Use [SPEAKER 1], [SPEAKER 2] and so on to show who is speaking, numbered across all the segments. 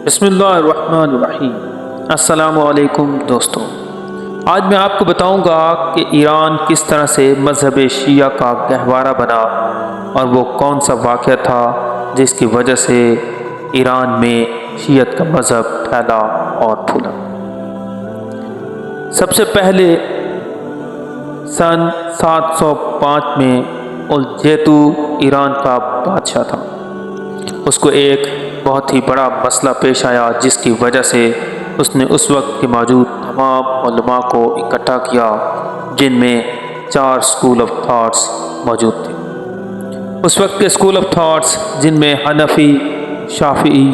[SPEAKER 1] بسم اللہ الرحمن الرحیم۔ السلام علیکم دوستو، آج میں آپ کو بتاؤں گا کہ ایران کس طرح سے مذہب شیعہ کا گہوارہ بنا اور وہ کون سا واقعہ تھا جس کی وجہ سے ایران میں شیعت کا مذہب پھیلا اور پھولا۔ سب سے پہلے سن 705 میں الجیتو ایران کا بادشاہ تھا۔ اس کو ایک بہت ہی بڑا مسئلہ پیش آیا جس کی وجہ سے اس نے اس وقت کے موجود تمام علماء کو اکٹھا کیا، جن میں 4 اسکول آف تھاٹس موجود تھے۔ اس وقت کے اسکول آف تھاٹس جن میں حنفی، شافعی،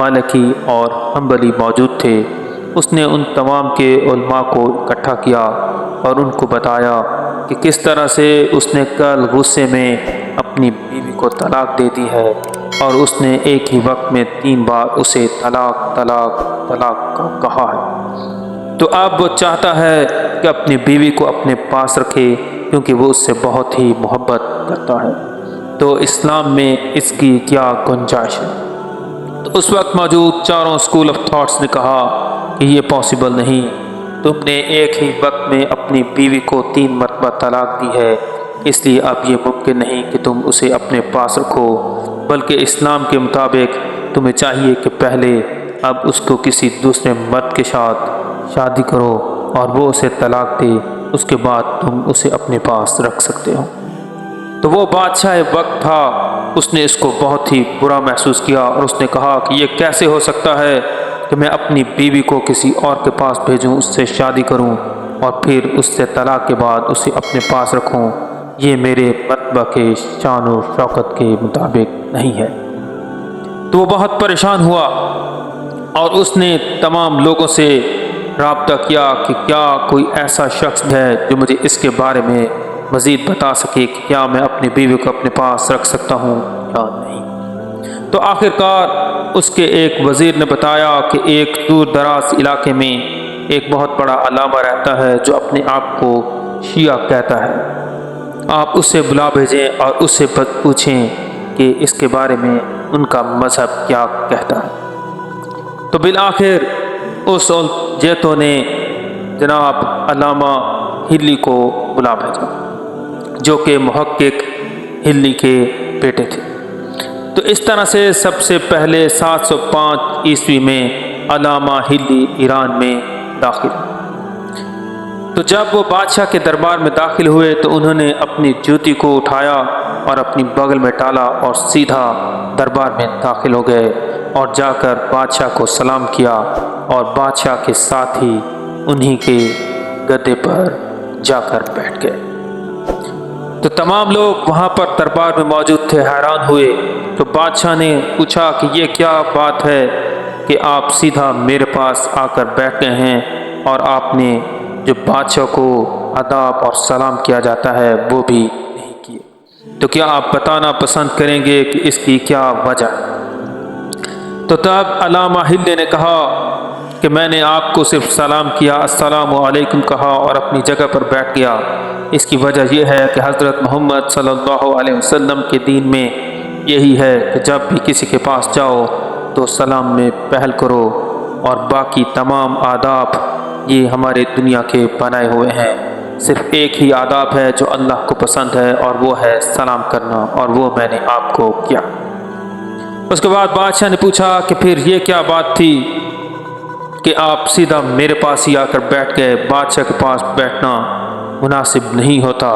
[SPEAKER 1] مالکی اور حنبلی موجود تھے، اس نے ان تمام کے علماء کو اکٹھا کیا اور ان کو بتایا کہ کس طرح سے اس نے کل غصے میں اپنی بیوی کو طلاق دے دی ہے، اور اس نے ایک ہی وقت میں 3 بار اسے طلاق طلاق طلاق کا کہا ہے۔ تو اب وہ چاہتا ہے کہ اپنی بیوی کو اپنے پاس رکھے کیونکہ وہ اس سے بہت ہی محبت کرتا ہے۔ تو اسلام میں اس کی کیا گنجائش ہے؟ تو اس وقت موجود 4 اسکول آف تھاٹس نے کہا کہ یہ پاسبل نہیں، تم نے ایک ہی وقت میں اپنی بیوی کو 3 مرتبہ طلاق دی ہے، اس لیے اب یہ ممکن نہیں کہ تم اسے اپنے پاس رکھو، بلکہ اسلام کے مطابق تمہیں چاہیے کہ پہلے اب اس کو کسی دوسرے مرد کے ساتھ شادی کرو اور وہ اسے طلاق دے، اس کے بعد تم اسے اپنے پاس رکھ سکتے ہو۔ تو وہ بادشاہ وقت تھا، اس نے اس کو بہت ہی برا محسوس کیا اور اس نے کہا کہ یہ کیسے ہو سکتا ہے کہ میں اپنی بیوی کو کسی اور کے پاس بھیجوں، اس سے شادی کروں اور پھر اس سے طلاق کے بعد اسے اپنے پاس رکھوں، یہ میرے مرتبہ کے شان و شوکت کے مطابق نہیں ہے۔ تو وہ بہت پریشان ہوا اور اس نے تمام لوگوں سے رابطہ کیا کہ کیا کوئی ایسا شخص ہے جو مجھے اس کے بارے میں مزید بتا سکے کہ کیا میں اپنی بیوی کو اپنے پاس رکھ سکتا ہوں یا نہیں۔ تو آخرکار اس کے ایک وزیر نے بتایا کہ ایک دور دراز علاقے میں ایک بہت بڑا علامہ رہتا ہے جو اپنے آپ کو شیعہ کہتا ہے، آپ اس سے بلا بھیجیں اور اس سے پوچھیں کہ اس کے بارے میں ان کا مذہب کیا کہتا ہے۔ تو بالآخر اس جیتو نے جناب علامہ ہلی کو بلا بھیجا جو کہ محقق ہلی کے بیٹے تھے۔ تو اس طرح سے سب سے پہلے 705 عیسوی میں علامہ ہلی ایران میں داخل ہوئے۔ تو جب وہ بادشاہ کے دربار میں داخل ہوئے تو انہوں نے اپنی جوتی کو اٹھایا اور اپنی بغل میں ڈالا اور سیدھا دربار میں داخل ہو گئے اور جا کر بادشاہ کو سلام کیا اور بادشاہ کے ساتھ ہی انہی کے گدے پر جا کر بیٹھ گئے۔ تو تمام لوگ وہاں پر دربار میں موجود تھے حیران ہوئے۔ تو بادشاہ نے پوچھا کہ یہ کیا بات ہے کہ آپ سیدھا میرے پاس آ کر بیٹھ گئے ہیں اور آپ نے جو بادشاہ کو آداب اور سلام کیا جاتا ہے وہ بھی نہیں کیے، تو کیا آپ بتانا پسند کریں گے کہ اس کی کیا وجہ ہے؟ تو تب علامہ ہلی نے کہا کہ میں نے آپ کو صرف سلام کیا، السلام علیکم کہا اور اپنی جگہ پر بیٹھ گیا۔ اس کی وجہ یہ ہے کہ حضرت محمد صلی اللہ علیہ وسلم کے دین میں یہی ہے کہ جب بھی کسی کے پاس جاؤ تو سلام میں پہل کرو، اور باقی تمام آداب یہ ہمارے دنیا کے بنائے ہوئے ہیں، صرف ایک ہی آداب ہے جو اللہ کو پسند ہے اور وہ ہے سلام کرنا، اور وہ میں نے آپ کو کیا۔ اس کے بعد بادشاہ نے پوچھا کہ پھر یہ کیا بات تھی کہ آپ سیدھا میرے پاس ہی آ کر بیٹھ گئے؟ بادشاہ کے پاس بیٹھنا مناسب نہیں ہوتا،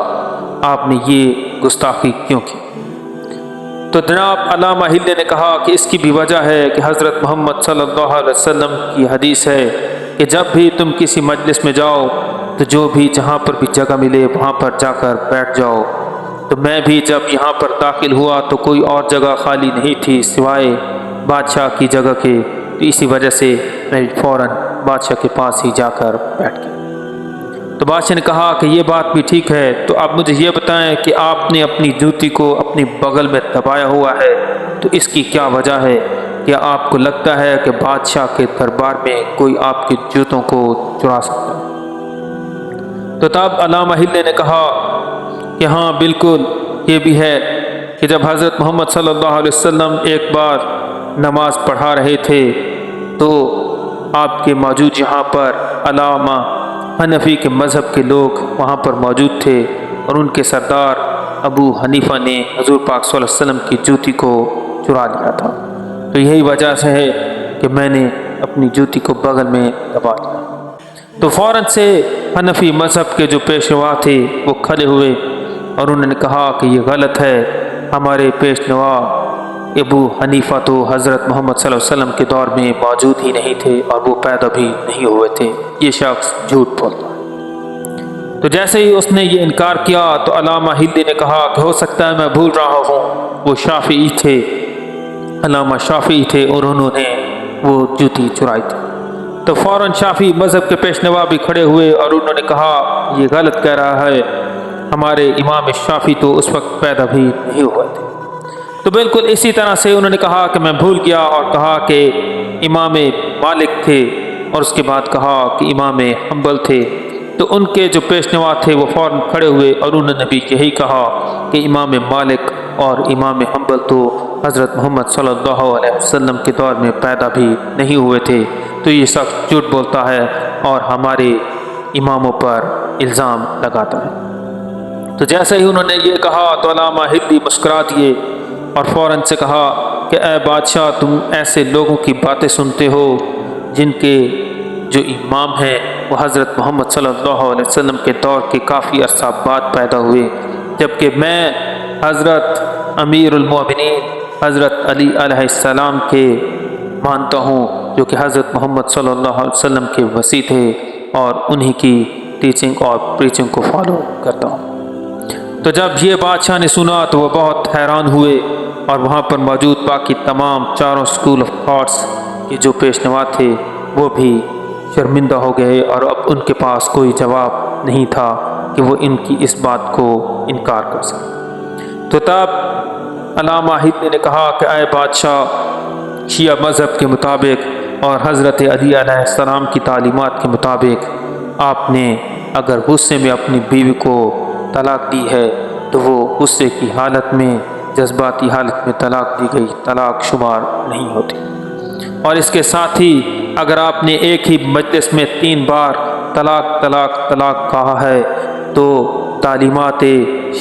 [SPEAKER 1] آپ نے یہ گستاخی کیوں کی؟ تو جناب علامہ ہلی نے کہا کہ اس کی بھی وجہ ہے کہ حضرت محمد صلی اللہ علیہ وسلم کی حدیث ہے کہ جب بھی تم کسی مجلس میں جاؤ تو جو بھی جہاں پر بھی جگہ ملے وہاں پر جا کر بیٹھ جاؤ۔ تو میں بھی جب یہاں پر داخل ہوا تو کوئی اور جگہ خالی نہیں تھی سوائے بادشاہ کی جگہ کے، تو اسی وجہ سے میں فوراً بادشاہ کے پاس ہی جا کر بیٹھ گیا۔ تو بادشاہ نے کہا کہ یہ بات بھی ٹھیک ہے، تو آپ مجھے یہ بتائیں کہ آپ نے اپنی جوتی کو اپنی بغل میں دبایا ہوا ہے، تو اس کی کیا وجہ ہے؟ کیا آپ کو لگتا ہے کہ بادشاہ کے دربار میں کوئی آپ کے جوتوں کو چرا سکتا ہے؟ تو تب علامہ ہلی نے کہا کہ ہاں بالکل، یہ بھی ہے کہ جب حضرت محمد صلی اللہ علیہ وسلم ایک بار نماز پڑھا رہے تھے تو آپ کے موجود یہاں پر علامہ حنفی کے مذہب کے لوگ وہاں پر موجود تھے اور ان کے سردار ابو حنیفہ نے حضور پاک صلی اللہ علیہ وسلم کی جوتی کو چرا لیا تھا، تو یہی وجہ سے ہے کہ میں نے اپنی جوتی کو بغل میں دبا لیا۔ تو فوراً سے حنفی مذہب کے جو پیشوا تھے وہ کھڑے ہوئے اور انہوں نے کہا کہ یہ غلط ہے، ہمارے پیشوا ابو حنیفہ تو حضرت محمد صلی اللہ علیہ وسلم کے دور میں موجود ہی نہیں تھے اور وہ پیدا بھی نہیں ہوئے تھے، یہ شخص جھوٹ بولتا ہے۔ تو جیسے ہی اس نے یہ انکار کیا تو علامہ ہندی نے کہا کہ ہو سکتا ہے میں بھول رہا ہوں، وہ شافعی تھے، علامہ شافعی تھے اور انہوں نے وہ جوتی چرائی تھی۔ تو فوراً شافعی مذہب کے پیشوا بھی کھڑے ہوئے اور انہوں نے کہا یہ غلط کہہ رہا ہے، ہمارے امام شافعی تو اس وقت پیدا بھی نہیں ہوئے تھے۔ تو بالکل اسی طرح سے انہوں نے کہا کہ میں بھول گیا، اور کہا کہ امام مالک تھے، اور اس کے بعد کہا کہ امام حنبل تھے۔ تو ان کے جو پیشوا تھے وہ فوراً کھڑے ہوئے اور انہوں نے بھی یہی کہا کہ امام مالک اور امام حنبل تو حضرت محمد صلی اللہ علیہ وسلم کے دور میں پیدا بھی نہیں ہوئے تھے، تو یہ شخص جھوٹ بولتا ہے اور ہمارے اماموں پر الزام لگاتا ہے۔ تو جیسے ہی انہوں نے یہ کہا تو علامہ ہندی مسکرا دیے اور فوراً سے کہا کہ اے بادشاہ، تم ایسے لوگوں کی باتیں سنتے ہو جن کے جو امام ہیں وہ حضرت محمد صلی اللہ علیہ وسلم کے دور کے کافی عرصہ بعد پیدا ہوئے، جبکہ میں حضرت امیر المومنین حضرت علی علیہ السلام کے مانتا ہوں، جو کہ حضرت محمد صلی اللہ علیہ وسلم کے وصی تھے، اور انہی کی ٹیچنگ اور پریچنگ کو فالو کرتا ہوں۔ تو جب یہ بادشاہ نے سنا تو وہ بہت حیران ہوئے، اور وہاں پر موجود باقی تمام چاروں اسکول آف تھاٹس کے جو پیشوا تھے وہ بھی شرمندہ ہو گئے، اور اب ان کے پاس کوئی جواب نہیں تھا کہ وہ ان کی اس بات کو انکار کر سکے۔ تو تب علامہ ہندی نے کہا کہ اے بادشاہ، شیعہ مذہب کے مطابق اور حضرت علی علیہ السلام کی تعلیمات کے مطابق آپ نے اگر غصے میں اپنی بیوی کو طلاق دی ہے تو وہ غصے کی حالت میں، جذباتی حالت میں طلاق دی گئی طلاق شمار نہیں ہوتی، اور اس کے ساتھ ہی اگر آپ نے ایک ہی مجلس میں 3 بار طلاق طلاق طلاق کہا ہے تو تعلیمات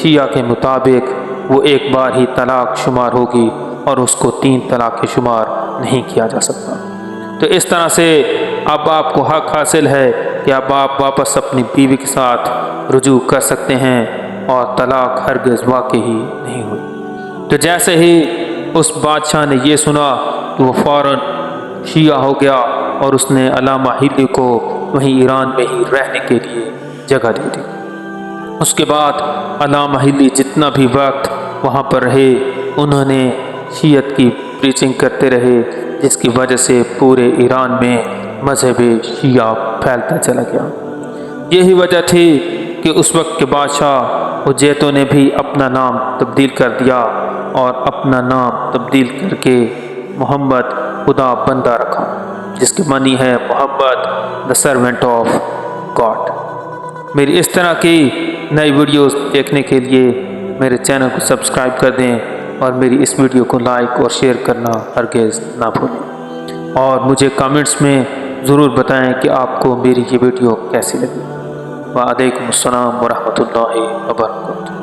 [SPEAKER 1] شیعہ کے مطابق وہ ایک بار ہی طلاق شمار ہوگی اور اس کو 3 طلاق شمار نہیں کیا جا سکتا۔ تو اس طرح سے اب آپ کو حق حاصل ہے کہ اب آپ واپس اپنی بیوی کے ساتھ رجوع کر سکتے ہیں، اور طلاق ہرگز واقع ہی نہیں ہوئی۔ تو جیسے ہی اس بادشاہ نے یہ سنا تو وہ فوراً شیعہ ہو گیا، اور اس نے علامہ ہندی کو وہیں ایران میں ہی رہنے کے لیے جگہ دے دی۔ اس کے بعد علامہ ہندی جتنا بھی وقت وہاں پر رہے انہوں نے شیعت کی پریچنگ کرتے رہے، جس کی وجہ سے پورے ایران میں مذہب شیعہ پھیلتا چلا گیا۔ یہی وجہ تھی کہ اس وقت کے بادشاہ اجیتو نے بھی اپنا نام تبدیل کر دیا، اور اپنا نام تبدیل کر کے محمد خدا بندہ رکھا، جس کے معنی ہے محمد دا سرونٹ آف گاڈ۔ میری اس طرح کی نئی ویڈیوز دیکھنے کے لیے میرے چینل کو سبسکرائب کر دیں، اور میری اس ویڈیو کو لائک اور شیئر کرنا ہرگز نہ بھولیں، اور مجھے کامنٹس میں ضرور بتائیں کہ آپ کو میری یہ ویڈیو کیسی لگی۔ وعلیکم السلام ورحمۃ اللہ وبرکاتہ۔